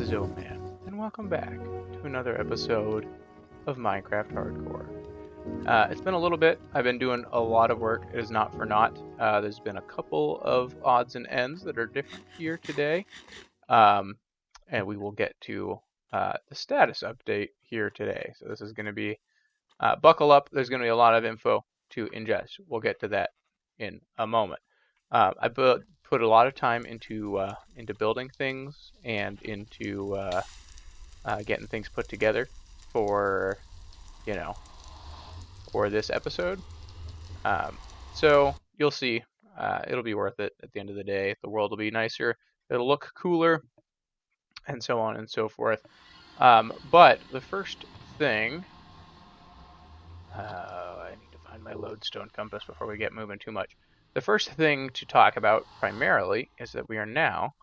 This is Oman, and welcome back to another episode of Minecraft Hardcore. It's been a little bit. I've been doing a lot of work. It is not for naught. There's been a couple of odds and ends that are different here today, and we will get to the status update here today. So this is going to be, buckle up, there's going to be a lot of info to ingest. We'll get to that in a moment. I put a lot of time into building things and into getting things put together for for this episode. So you'll see, it'll be worth it at the end of the day. The world will be nicer. It'll look cooler, and so on and so forth. But the first thing, I need to find my lodestone compass before we get moving too much. The first thing to talk about primarily is that we are now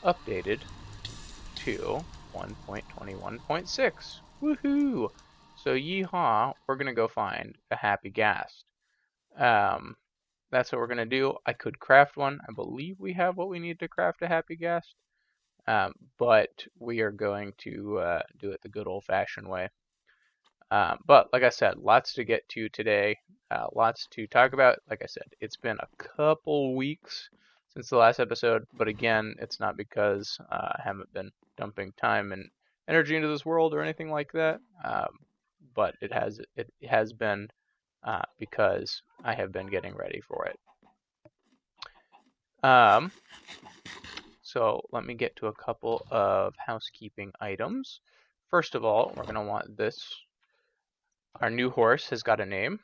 updated to 1.21.6. Woohoo! So yeehaw, we're going to go find a happy ghast. That's what we're going to do. I could craft one. I believe we have what we need to craft a happy ghast. But we are going to do it the good old-fashioned way. But like I said, lots to get to today, lots to talk about. Like I said, it's been a couple weeks since the last episode, but again, it's not because I haven't been dumping time and energy into this world or anything like that, but it has been because I have been getting ready for it. So let me get to a couple of housekeeping items. First of all, we're going to want this. Our new horse has got a name.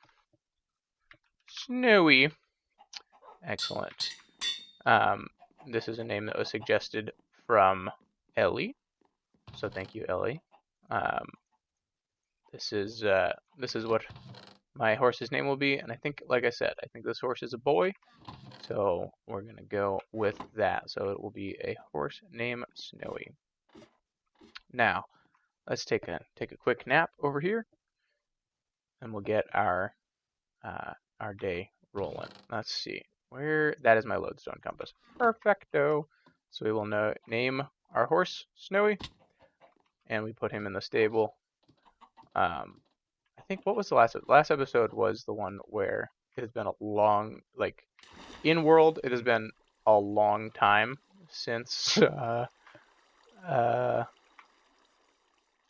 Snowy. Excellent. This is a name that was suggested from Ellie. So thank you, Ellie. This is what my horse's name will be, and I think, like I said, I think this horse is a boy. So we're gonna go with that. So it will be a horse named Snowy. Now, let's take a quick nap over here. And we'll get our day rolling. Let's see where that is. My lodestone compass. Perfecto. So we will name our horse Snowy, and we put him in the stable. I think what was the last episode was the one where it has been a long, like, in world. It has been a long time since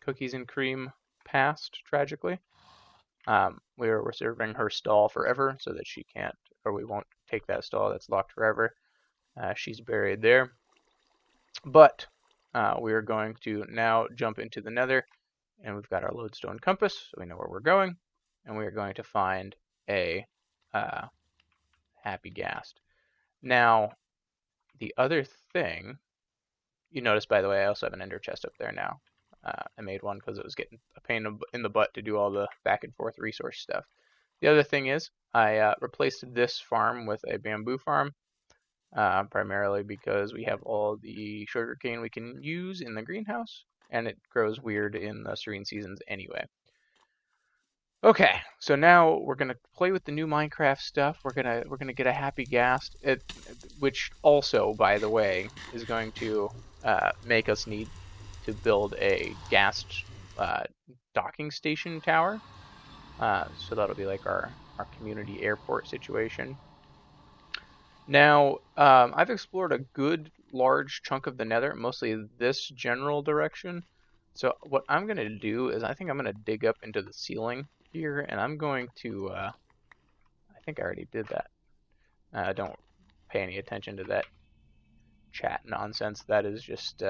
Cookies and Cream passed tragically. We're reserving her stall forever so that she can't, or we won't take that stall that's locked forever. She's buried there. But we are going to now jump into the nether, and we've got our lodestone compass, so we know where we're going, and we are going to find a happy ghast. Now, the other thing, you notice, by the way, I also have an ender chest up there now. I made one because it was getting a pain in the butt to do all the back and forth resource stuff. The other thing is I replaced this farm with a bamboo farm, primarily because we have all the sugarcane we can use in the greenhouse, and it grows weird in the Serene Seasons anyway. Okay, so now we're gonna play with the new Minecraft stuff. We're gonna get a happy ghast, which also, by the way, is going to make us need to build a ghast docking station tower. So that'll be like our community airport situation. Now, I've explored a good large chunk of the nether, mostly this general direction. So what I'm going to do is I think I'm going to dig up into the ceiling here, and I'm going to, I think I already did that. Don't pay any attention to that chat nonsense. That is just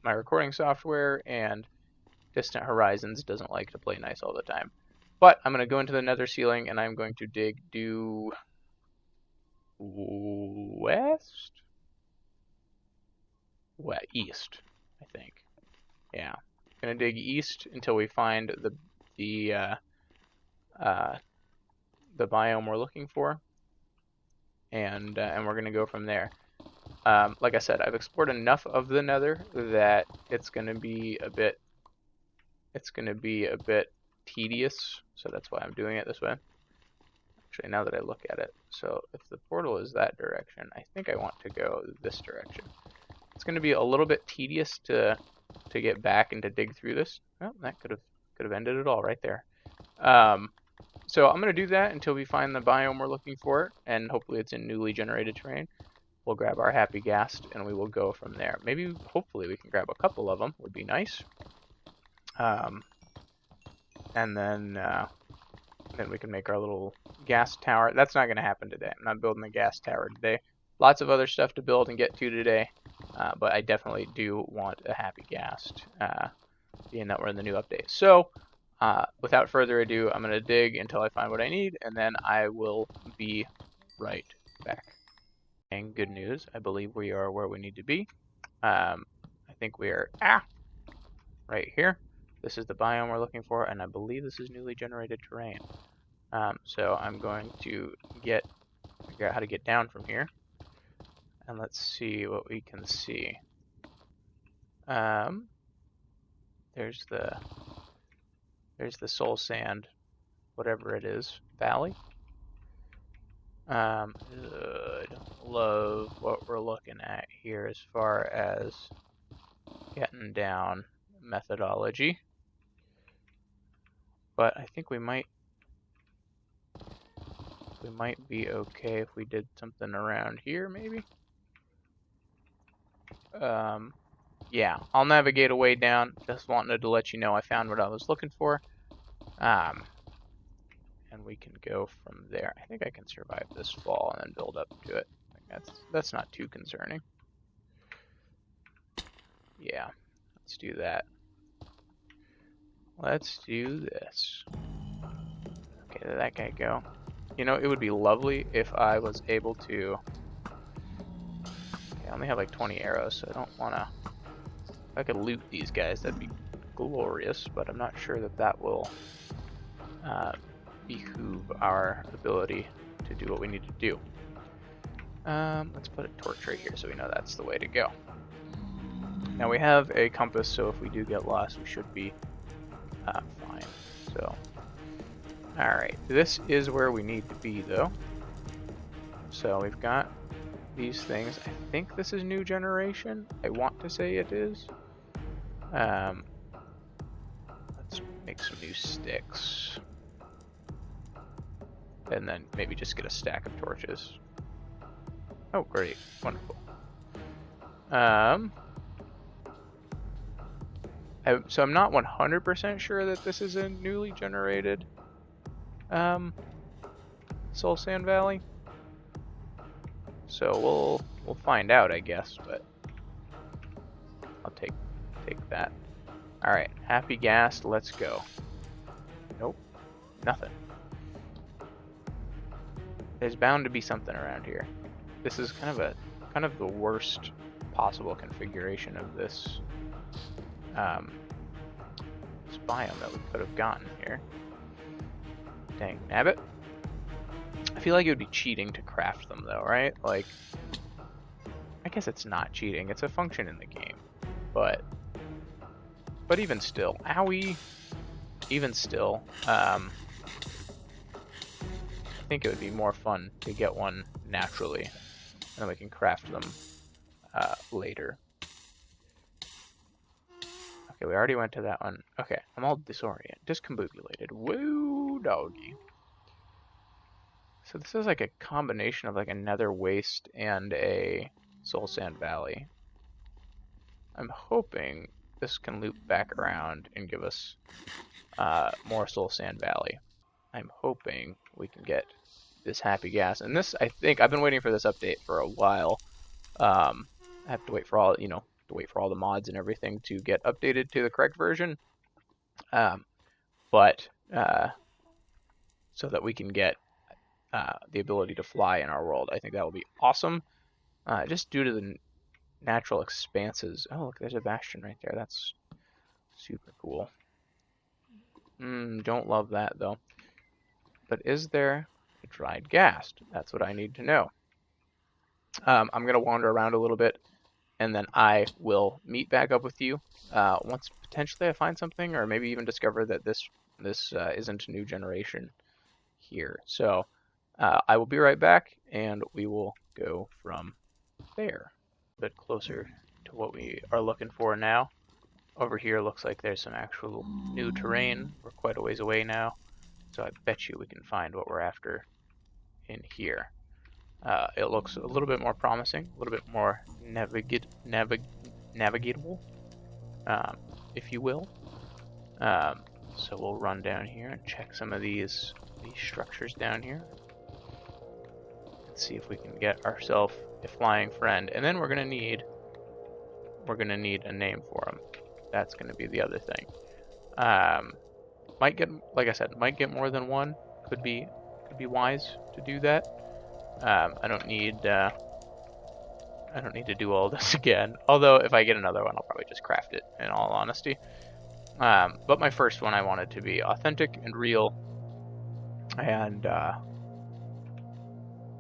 my recording software, and Distant Horizons doesn't like to play nice all the time. But I'm going to go into the nether ceiling, and I'm going to dig due west? East, I think. Yeah. I'm going to dig east until we find the biome we're looking for, and we're going to go from there. Like I said, I've explored enough of the nether that it's going to be a bit tedious, so that's why I'm doing it this way. Actually, now that I look at it, so if the portal is that direction, I think I want to go this direction. It's going to be a little bit tedious to get back and to dig through this. Well, that could have ended it all right there. So I'm going to do that until we find the biome we're looking for, and hopefully it's in newly generated terrain. We'll grab our happy ghast, and we will go from there. Maybe, hopefully, we can grab a couple of them. Would be nice. And then we can make our little ghast tower. That's not going to happen today. I'm not building the ghast tower today. Lots of other stuff to build and get to today, but I definitely do want a happy ghast, being that we're in the new update. So, without further ado, I'm going to dig until I find what I need, and then I will be right back. And good news, I believe we are where we need to be. I think we are right here. This is the biome we're looking for, and I believe this is newly generated terrain. So I'm going to figure out how to get down from here. And let's see what we can see. There's the soul sand, whatever it is, valley. I don't love what we're looking at here as far as getting down methodology. But I think we might be okay if we did something around here, maybe. Yeah, I'll navigate a way down. Just wanted to let you know I found what I was looking for. And we can go from there. I think I can survive this fall and then build up to it. That's not too concerning. Yeah, let's do that. Let's do this. Okay, let that guy go. You know, it would be lovely if I was able to... I only have like 20 arrows, so I don't want to... If I could loot these guys, that'd be glorious, but I'm not sure that will behoove our ability to do what we need to do. Let's put a torch right here so we know that's the way to go. Now we have a compass, so if we do get lost, we should be fine. So, alright, this is where we need to be, though. So we've got these things. I think this is new generation. I want to say it is. Let's make some new sticks. And then maybe just get a stack of torches. Oh, great. Wonderful. So I'm not 100% sure that this is a newly generated Soul Sand Valley. So we'll find out, I guess, but I'll take that. All right, happy ghast, let's go. Nope, nothing. There's bound to be something around here. This is kind of the worst possible configuration of this biome that we could have gotten here. Dang nabbit. I feel like it would be cheating to craft them though, right? Like, I guess it's not cheating, it's a function in the game. But even still, owie, even still, I think it would be more fun to get one naturally, and then we can craft them later. Okay, we already went to that one. Okay, I'm all discombobulated. Woo, doggy. So this is like a combination of like a nether waste and a soul sand valley. I'm hoping this can loop back around and give us more soul sand valley. I'm hoping we can get this happy ghast. And this, I think, I've been waiting for this update for a while. I have to wait for all, the mods and everything to get updated to the correct version. But so that we can get the ability to fly in our world. I think that will be awesome. Just due to the natural expanses. Oh, look, there's a bastion right there. That's super cool. Don't love that, though. But is there a dried ghast? That's what I need to know. I'm going to wander around a little bit, and then I will meet back up with you once potentially I find something, or maybe even discover that this isn't a new generation here. So I will be right back, and we will go from there. A bit closer to what we are looking for now. Over here looks like there's some actual new terrain. We're quite a ways away now, so I bet you we can find what we're after in here. It looks a little bit more promising, a little bit more navigatable, if you will. So we'll run down here and check some of these structures down here. Let's see if we can get ourselves a flying friend, and then we're gonna need a name for him. That's gonna be the other thing. Might get, like I said, might get more than one. Could be wise to do that. I don't need to do all this again. Although if I get another one, I'll probably just craft it. In all honesty. But my first one I wanted to be authentic and real, and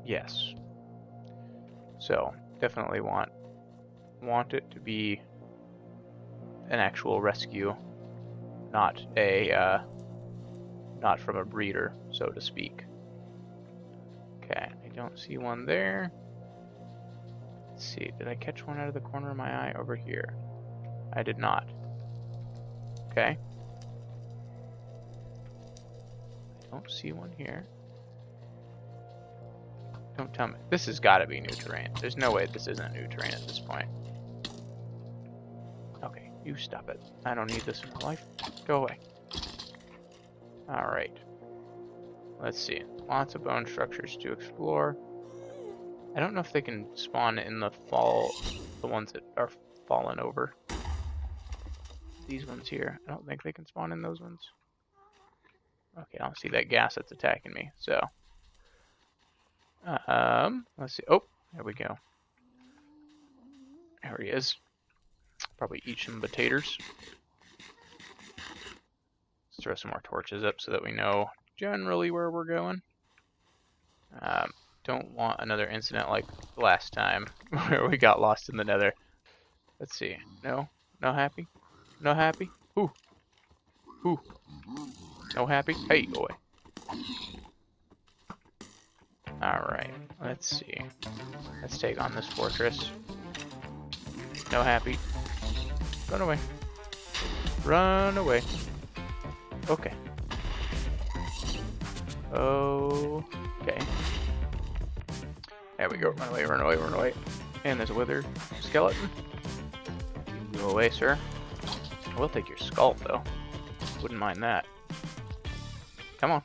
yes. So definitely want it to be an actual rescue, not from a breeder, so to speak. Okay, I don't see one there. Let's see, did I catch one out of the corner of my eye over here? I did not. Okay. I don't see one here. Don't tell me. This has got to be new terrain. There's no way this isn't new terrain at this point. Okay, you stop it. I don't need this in my life. Go away. Alright. Let's see. Lots of bone structures to explore. I don't know if they can spawn in the ones that are fallen over. These ones here. I don't think they can spawn in those ones. Okay, I don't see that ghast that's attacking me, so. Let's see. Oh, there we go. There he is. Probably eat some potatoes. Let's throw some more torches up so that we know generally where we're going. Don't want another incident like last time where we got lost in the nether. Let's see. No? No happy? No happy? Ooh. Ooh. No happy? Hey, go away. Alright, let's see. Let's take on this fortress. No happy. Run away. Run away. Okay. Okay. There we go. Run away, run away, run away. And there's a wither skeleton. You go away, sir. I will take your skull, though. Wouldn't mind that. Come on.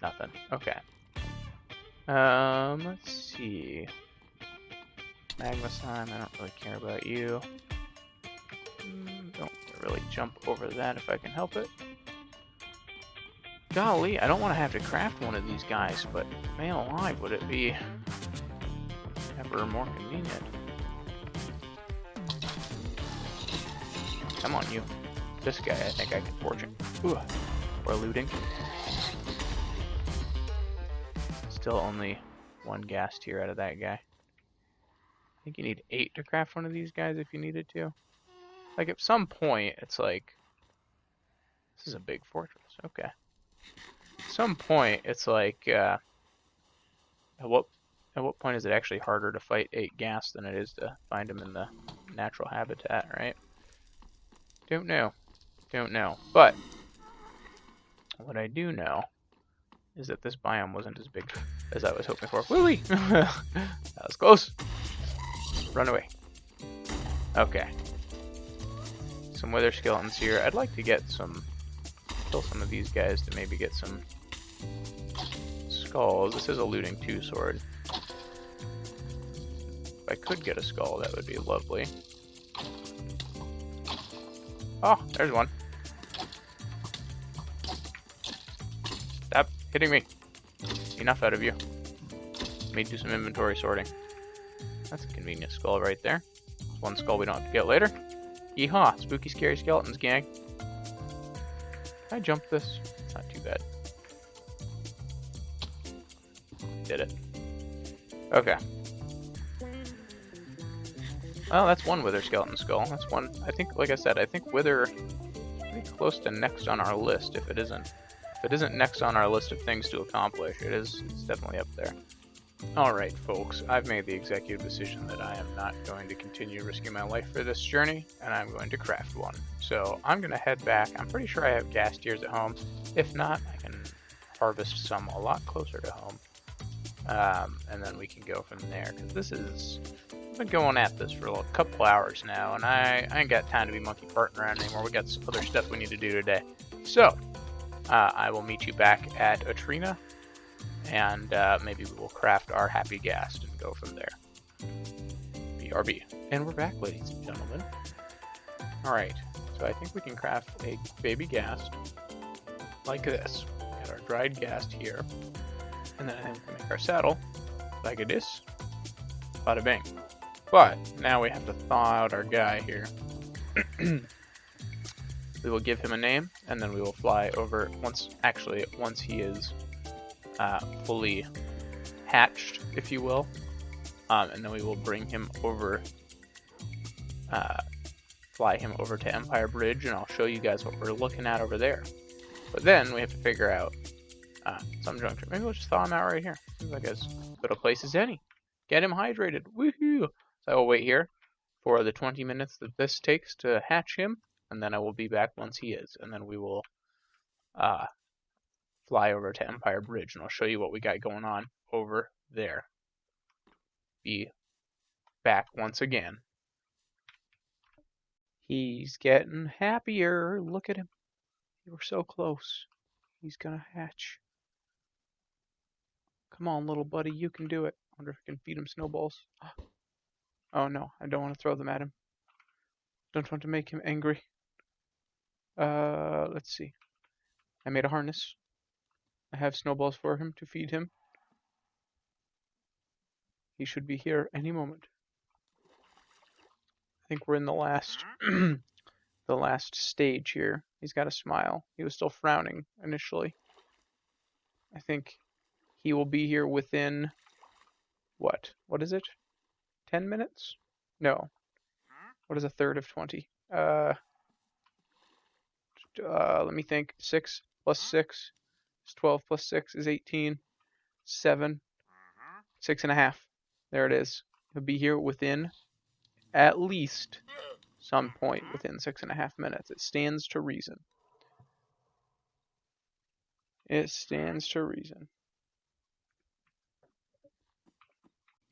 Nothing. Okay. Let's see. Magma slime, I don't really care about you. Don't really jump over that if I can help it. Golly, I don't want to have to craft one of these guys, but man alive, would it be ever more convenient. Come on, you. This guy, I think I can fortune. Ooh, we're looting. Still only one ghast here out of that guy. I think you need 8 to craft one of these guys if you needed to. Like, at some point, it's like... This is a big fortress. Okay. At some point, it's like... At what point is it actually harder to fight 8 ghast than it is to find them in the natural habitat, right? Don't know. Don't know. But, what I do know is that this biome wasn't as big as I was hoping for. Woo-wee! That was close. Run away. Okay. Some wither skeletons here. I'd like to get kill some of these guys to maybe get some skulls. This is a looting 2 sword. If I could get a skull, that would be lovely. Oh, there's one. Stop hitting me. Enough out of you. Let me do some inventory sorting. That's a convenient skull right there. It's one skull we don't have to get later. Yeehaw! Spooky, scary skeletons, gang. Can I jump this? It's not too bad. Did it. Okay. Well, that's one wither skeleton skull. That's one. I think, like I said, I think wither is pretty close to next on our list. If it isn't next on our list of things to accomplish, it's definitely up there. Alright folks, I've made the executive decision that I am not going to continue risking my life for this journey, and I'm going to craft one. So I'm going to head back. I'm pretty sure I have ghast tears at home. If not, I can harvest some a lot closer to home. And then we can go from there, because this is... I've been going at this for a couple hours now, and I ain't got time to be monkey farting around anymore. We got some other stuff we need to do today. So, I will meet you back at Atrina, and maybe we will craft our happy ghast and go from there. BRB. And we're back, ladies and gentlemen. Alright, so I think we can craft a baby ghast like this. We got our dried ghast here. And then I think we can make our saddle like this. Bada bing. But now we have to thaw out our guy here. We will give him a name, and then we will fly over once he is fully hatched, if you will. And then we will bring him over, fly him over to Empire Bridge, and I'll show you guys what we're looking at over there. But then we have to figure out some juncture. Maybe we'll just thaw him out right here. Seems like as good a place as any. Get him hydrated. Woohoo! So I will wait here for the 20 minutes that this takes to hatch him, and then I will be back once he is. And then we will fly over to Empire Bridge, and I'll show you what we got going on over there. Be back once again. He's getting happier. Look at him. We were so close. He's gonna hatch. Come on, little buddy, you can do it. I wonder if I can feed him snowballs. Oh no, I don't want to throw them at him. Don't want to make him angry. Let's see. I made a harness. I have snowballs for him to feed him. He should be here any moment. I think we're in the last the last stage here. He's got a smile. He was still frowning initially. I think he will be here within what? What is it? 10 minutes? No. What is a third of 20? Let me think. 6 plus 6 is 12 plus 6 is 18. 7. 6.5. There it is. He'll be here within at least some point within 6.5 minutes. It stands to reason. It stands to reason.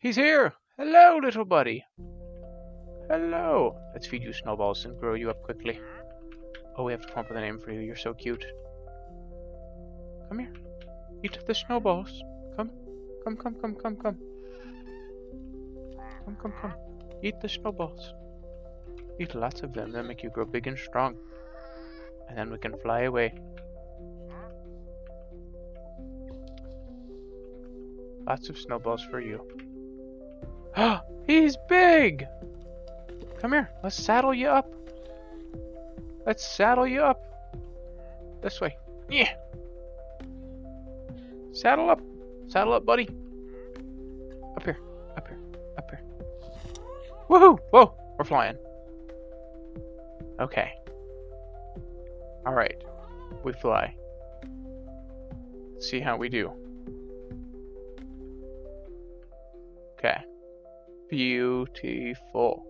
He's here! Hello, little buddy. Hello. Let's feed you snowballs and grow you up quickly. Oh, we have to come up with a name for you. You're so cute. Come here. Eat the snowballs. Come. Come, come, come, come, come. Come, come, come. Eat the snowballs. Eat lots of them. They'll make you grow big and strong. And then we can fly away. Lots of snowballs for you. Ah, he's big! Come here. Let's saddle you up. Let's saddle you up. This way. Yeah. Saddle up. Saddle up, buddy. Up here. Up here. Up here. Woohoo! Whoa! We're flying. Okay. Alright. We fly. Let's see how we do. Okay. Beautiful.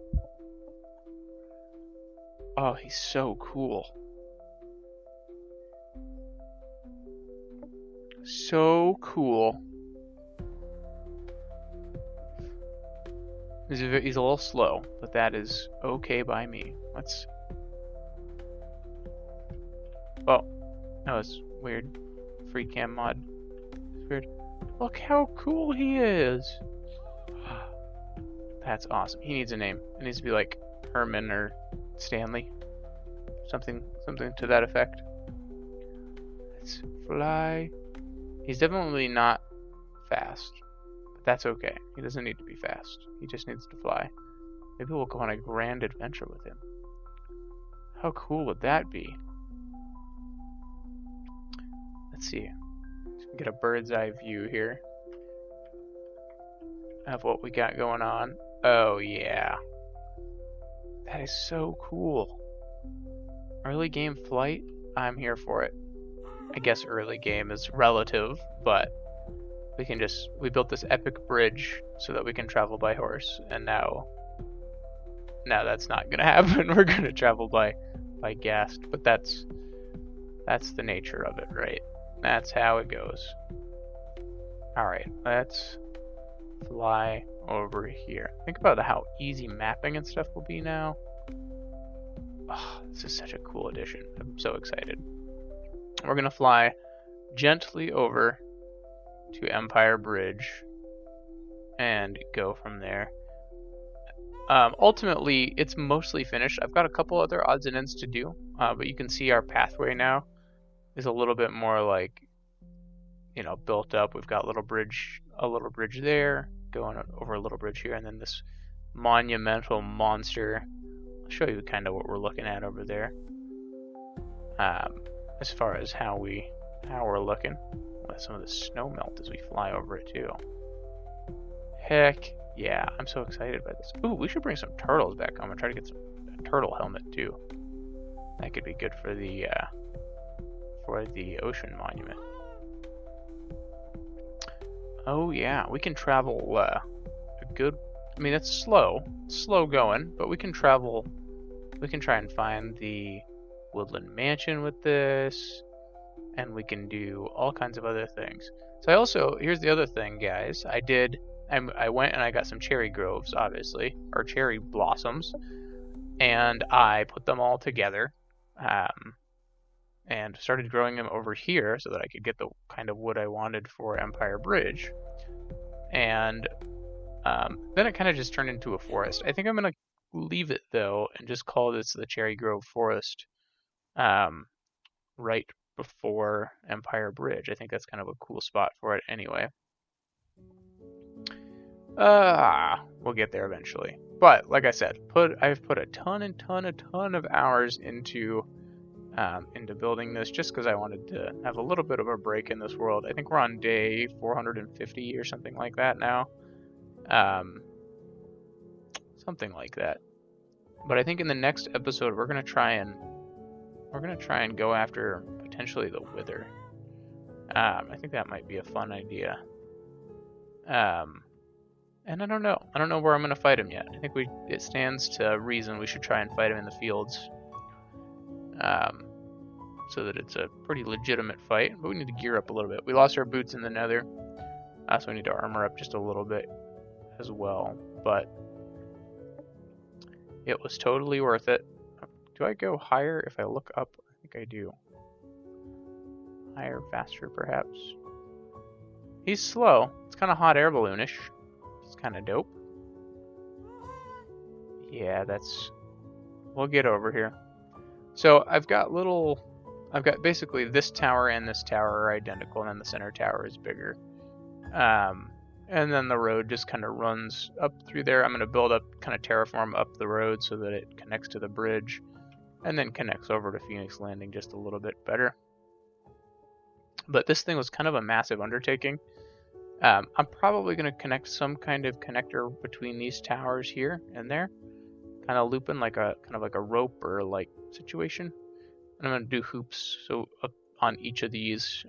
Oh, he's so cool. So cool. He's a little slow, but that is okay by me. Let's... Oh. No, it's weird. Free cam mod. It's weird. Look how cool he is. That's awesome. He needs a name. It needs to be like Herman or Stanley. Something to that effect. Let's fly. He's definitely not fast. But that's okay. He doesn't need to be fast. He just needs to fly. Maybe we'll go on a grand adventure with him. How cool would that be? Let's see. Let's get a bird's eye view here of what we got going on. Oh yeah. That is so cool. Early game flight? I'm here for it. I guess early game is relative, but we built this epic bridge so that we can travel by horse, and now that's not gonna happen. We're gonna travel by Ghast, but that's the nature of it, right? That's how it goes. Alright, let's fly over here. Think about how easy mapping and stuff will be now. Oh, this is such a cool addition. I'm so excited. We're gonna fly gently over to Empire Bridge and go from there. Ultimately, it's mostly finished. I've got a couple other odds and ends to do, but you can see our pathway now is a little bit more like, you know, built up. We've got a little bridge there, going over a little bridge here, and then this monumental monster. I'll show you kind of what we're looking at over there. As far as how we're looking. Let some of the snow melt as we fly over it too. Heck yeah, I'm so excited by this. Ooh, we should bring some turtles back home and try to get a turtle helmet too. That could be good for the ocean monument. Oh yeah, we can travel a good. I mean, it's slow going, but we can travel. We can try and find the woodland mansion with this, and we can do all kinds of other things. So here's the other thing, guys. I went and I got some cherry groves, obviously, or cherry blossoms, and I put them all together, and started growing them over here so that I could get the kind of wood I wanted for Empire Bridge. And then it kind of just turned into a forest. I think I'm gonna leave it though and just call this the Cherry Grove Forest, right before Empire Bridge. I think that's kind of a cool spot for it anyway. We'll get there eventually. But like I said, I've put a ton of hours into building this just because I wanted to have a little bit of a break in this world. I think we're on day 450 or something like that now. Something like that. But I think in the next episode we're gonna try and go after potentially the Wither. I think that might be a fun idea. And I don't know where I'm gonna fight him yet. I think it stands to reason we should try and fight him in the fields. So that it's a pretty legitimate fight, but we need to gear up a little bit. We lost our boots in the Nether, so we need to armor up just a little bit as well. But it was totally worth it. Do I go higher if I look up? I think I do. Higher, faster, perhaps. He's slow. It's kind of hot air balloonish. It's kind of dope. Yeah, we'll get over here. So I've got basically this tower and this tower are identical, and then the center tower is bigger. And then the road just kind of runs up through there. I'm going to kind of terraform up the road so that it connects to the bridge, and then connects over to Phoenix Landing just a little bit better. But this thing was kind of a massive undertaking. I'm probably going to connect some kind of connector between these towers here and there, kind of looping like a rope or like situation. And I'm going to do hoops up on each of these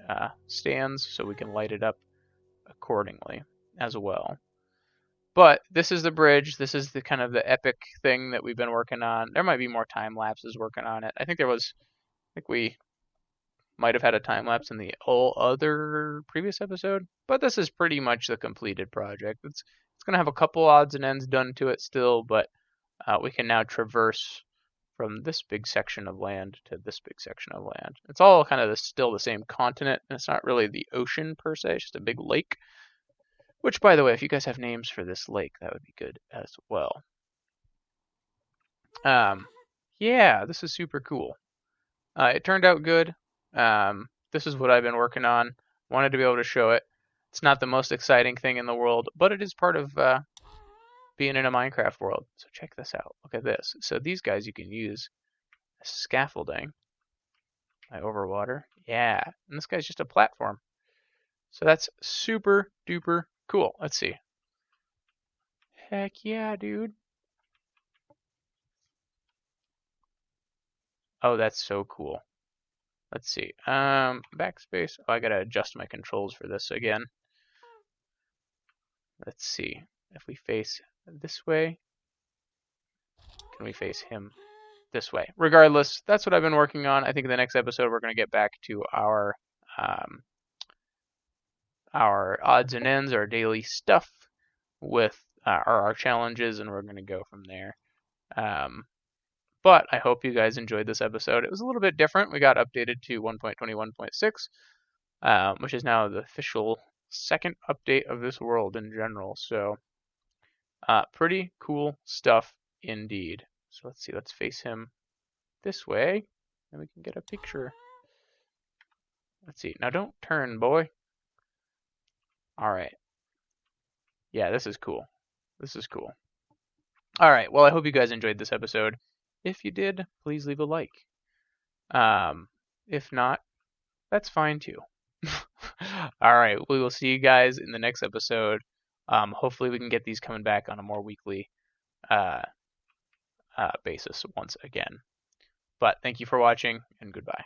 stands so we can light it up accordingly as well. But this is the bridge. This is the kind of the epic thing that we've been working on. There might be more time lapses working on it. I think we might have had a time lapse in the other previous episode, but this is pretty much the completed project. It's going to have a couple odds and ends done to it still, but we can now traverse from this big section of land to this big section of land. It's all kind of still the same continent, and it's not really the ocean per se, it's just a big lake. Which, by the way, if you guys have names for this lake, that would be good as well. Yeah, this is super cool. It turned out good. This is what I've been working on. Wanted to be able to show it. It's not the most exciting thing in the world, but it is part of being in a Minecraft world. So check this out. Look at this. So these guys you can use as scaffolding. Overwater. Yeah. And this guy's just a platform. So that's super duper cool. Let's see. Heck yeah, dude. Oh, that's so cool. Let's see. Backspace. Oh, I gotta adjust my controls for this again. Let's see. If we face this way, can we face him this way? Regardless, that's what I've been working on. I think in the next episode we're going to get back to our odds and ends, our daily stuff with our challenges, and we're going to go from there. But I hope you guys enjoyed this episode. It was a little bit different. We got updated to 1.21.6, which is now the official second update of this world in general. So pretty cool stuff indeed. So let's see. Let's face him this way, and we can get a picture. Let's see. Now don't turn, boy. All right. Yeah, this is cool. This is cool. All right. Well, I hope you guys enjoyed this episode. If you did, please leave a like. If not, that's fine too. All right. We will see you guys in the next episode. Hopefully we can get these coming back on a more weekly basis once again. But thank you for watching, and goodbye.